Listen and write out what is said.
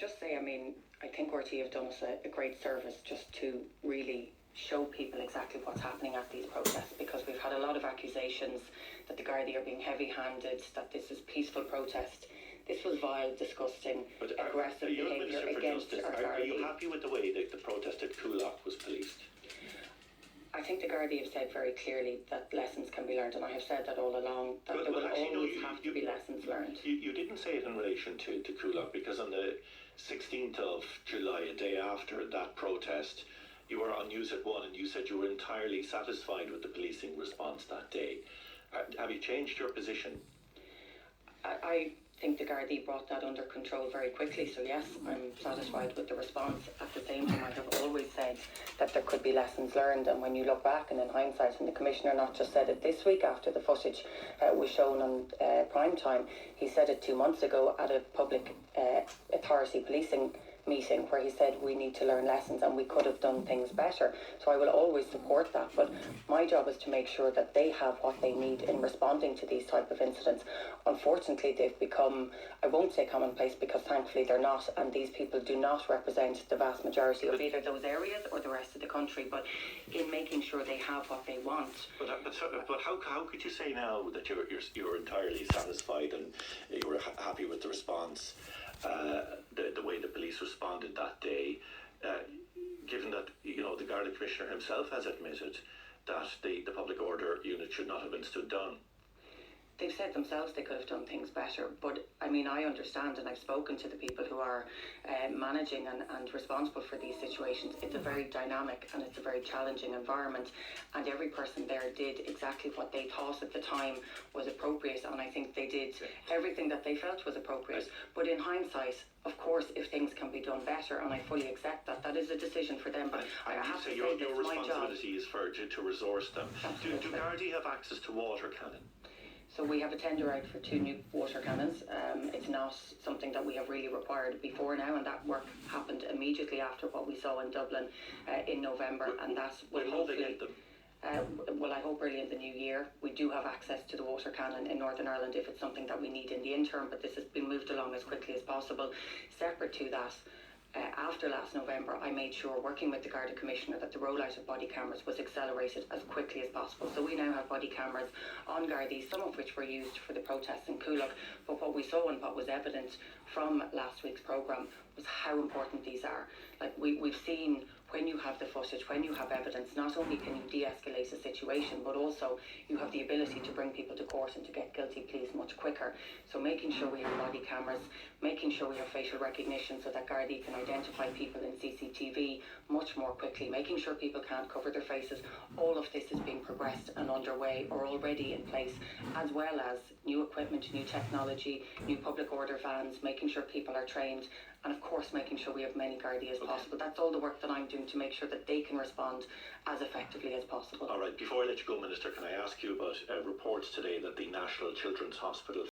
Just say, I mean, I think RT have done us a great service just to really show people exactly what's happening at these protests, because we've had a lot of accusations that the Gardaí are being heavy-handed, that this is peaceful protest. This was vile, disgusting, aggressive behaviour against our Gardaí. Are you happy with the way that the protest at Coolock was policed? I think the Gardaí have said very clearly that lessons can be learned, and I have said that all along, that there will always have to be lessons learned. You didn't say it in relation to Coolock, because on the 16th of July, a day after that protest, you were on News at 1 and you said you were entirely satisfied with the policing response that day. Have you changed your position? I think the Gardaí brought that under control very quickly, so yes, I'm satisfied with the response. At the same time, I have always said that there could be lessons learned, and when you look back and in hindsight, and the Commissioner not just said it this week after the footage was shown on prime time, he said it 2 months ago at a public authority policing meeting where he said we need to learn lessons and we could have done things better. So I will always support that, but my job is to make sure that they have what they need in responding to these type of incidents. Unfortunately, they've become, I won't say commonplace, because thankfully they're not, and these people do not represent the vast majority of either those areas or the rest of the country, but in making sure they have what they want. But how could you say now that you're entirely satisfied and you were happy with the response, the way the police responded that day, given that the Garda Commissioner himself has admitted that the public order unit should not have been stood down? They've said themselves they could have done things better, but I mean, I understand, and I've spoken to the people who are managing and responsible for these situations. It's a very dynamic and it's a very challenging environment, and every person there did exactly what they thought at the time was appropriate, and I think they did everything that they felt was appropriate. But in hindsight, of course, if things can be done better, and I fully accept that, that is a decision for them, but I have to say your this, responsibility is to resource them. Do Gardaí have access to water cannon? So we have a tender out for 2 new water cannons. It's not something that we have really required before now, and that work happened immediately after what we saw in Dublin in November, and that will hopefully... well, I hope early in the new year. We do have access to the water cannon in Northern Ireland if it's something that we need in the interim, but this has been moved along as quickly as possible. Separate to that, after last November, I made sure, working with the Garda Commissioner, that the rollout of body cameras was accelerated as quickly as possible. So we now have body cameras on Gardaí, some of which were used for the protests in Coolock. But what we saw and what was evident from last week's programme was how important these are. Like we've seen, when you have the footage, when you have evidence, not only can you de-escalate a situation, but also you have the ability to bring people to court and to get guilty pleas much quicker. So making sure we have body cameras, making sure we have facial recognition so that Gardaí can identify people in CCTV much more quickly, making sure people can't cover their faces. All of this is being progressed and underway or already in place, as well as new equipment, new technology, new public order vans, making sure people are trained, and of course making sure we have many Gardaí as possible. That's all the work that I'm doing to make sure that they can respond as effectively as possible. All right, before I let you go, Minister, can I ask you about reports today that the National Children's Hospital